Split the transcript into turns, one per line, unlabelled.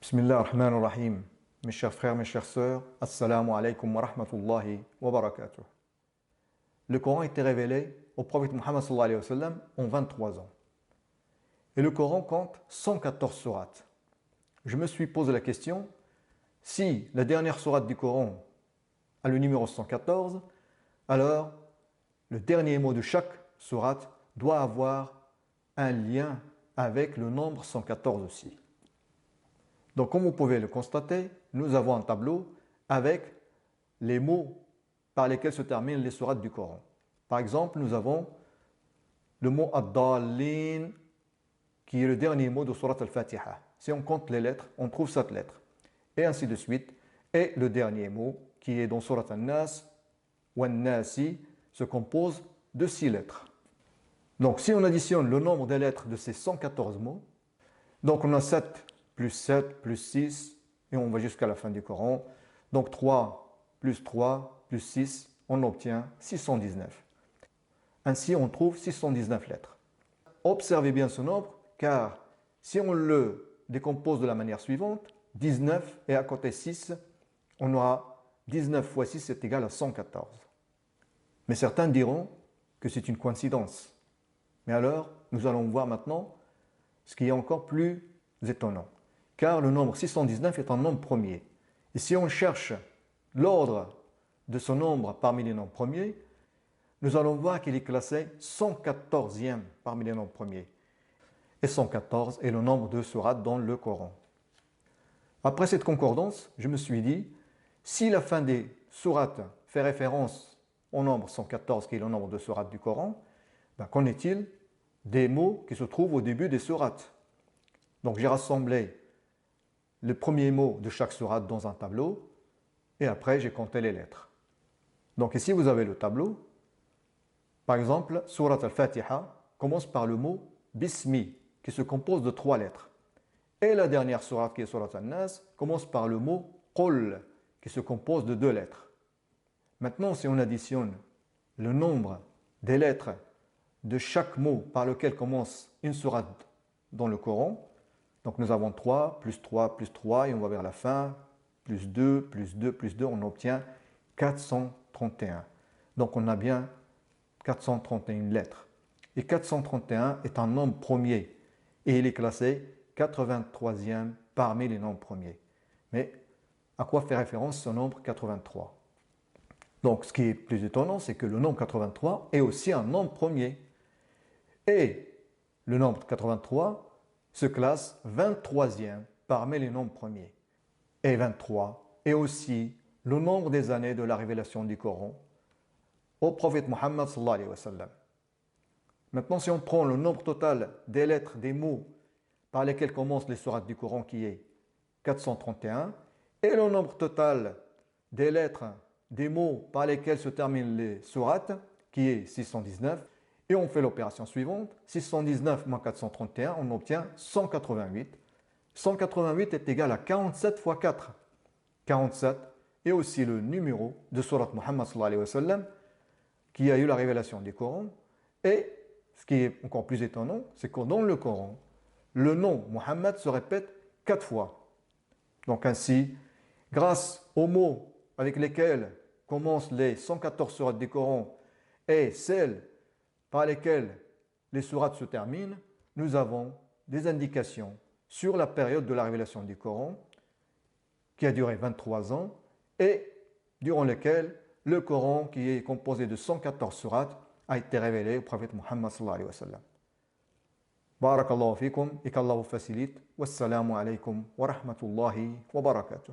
Bismillah ar-Rahman ar-Rahim. Mes chers frères, mes chères sœurs, Assalamu alaikum wa rahmatullahi wa barakatuh. Le Coran a été révélé au prophète Muhammad sallallahu alayhi wa sallam en 23 ans. Et le Coran compte 114 sourates. Je me suis posé la question, si la dernière sourate du Coran a le numéro 114, alors le dernier mot de chaque sourate doit avoir un lien avec le nombre 114 aussi. Donc, comme vous pouvez le constater, nous avons un tableau avec les mots par lesquels se terminent les sourates du Coran. Par exemple, nous avons le mot Ad-Dallin, qui est le dernier mot de sourate Al-Fatiha. Si on compte les lettres, on trouve cette lettre. Et ainsi de suite. Et le dernier mot, qui est dans sourate An-Nas, ou An-Nasi, se compose de 6 lettres. Donc, si on additionne le nombre des lettres de ces 114 mots, donc on a 7 plus 7 plus 6, et on va jusqu'à la fin du Coran. Donc 3 plus 3 plus 6, on obtient 619. Ainsi, on trouve 619 lettres. Observez bien ce nombre, car si on le décompose de la manière suivante, 19 et à côté 6, on aura 19 fois 6 est égal à 114. Mais certains diront que c'est une coïncidence. Mais alors, nous allons voir maintenant ce qui est encore plus étonnant. Car le nombre 619 est un nombre premier. Et si on cherche l'ordre de ce nombre parmi les nombres premiers, nous allons voir qu'il est classé 114e parmi les nombres premiers. Et 114 est le nombre de sourates dans le Coran. Après cette concordance, je me suis dit, si la fin des sourates fait référence au nombre 114, qui est le nombre de sourates du Coran, qu'en est-il des mots qui se trouvent au début des sourates? Donc j'ai rassemblé le premier mot de chaque sourate dans un tableau, et après j'ai compté les lettres. Donc ici vous avez le tableau. Par exemple, sourate Al-Fatiha commence par le mot Bismi, qui se compose de 3 lettres. Et la dernière sourate, qui est sourate An-Nas, commence par le mot Qul, qui se compose de 2 lettres. Maintenant, si on additionne le nombre des lettres de chaque mot par lequel commence une sourate dans le Coran, donc nous avons 3, plus 3, plus 3, et on va vers la fin, plus 2, plus 2, plus 2, on obtient 431. Donc on a bien 431 lettres. Et 431 est un nombre premier, et il est classé 83e parmi les nombres premiers. Mais à quoi fait référence ce nombre 83? Donc ce qui est plus étonnant, c'est que le nombre 83 est aussi un nombre premier. Et le nombre 83 se classe 23e parmi les nombres premiers. Et 23 est aussi le nombre des années de la révélation du Coran au prophète Muhammad sallallahu alayhi wa sallam. Maintenant, si on prend le nombre total des lettres, des mots par lesquels commencent les sourates du Coran, qui est 431, et le nombre total des lettres, des mots par lesquels se terminent les sourates, qui est 619, et on fait l'opération suivante, 619 moins 431, on obtient 188. 188 est égal à 47 fois 4. 47 est aussi le numéro de Surat Muhammad sallallahu alayhi wa sallam, qui a eu la révélation du Coran. Et ce qui est encore plus étonnant, c'est que dans le Coran, le nom Muhammad se répète 4 fois. Donc ainsi, grâce aux mots avec lesquels commencent les 114 sourates du Coran et celles par lesquelles les sourates se terminent, nous avons des indications sur la période de la révélation du Coran, qui a duré 23 ans, et durant lesquelles le Coran, qui est composé de 114 sourates, a été révélé au prophète Muhammad sallallahu alayhi wa sallam. Barakallahu fikum et qu'Allah vous facilite. Wassalamu alaykum wa rahmatullahi wa barakatuh.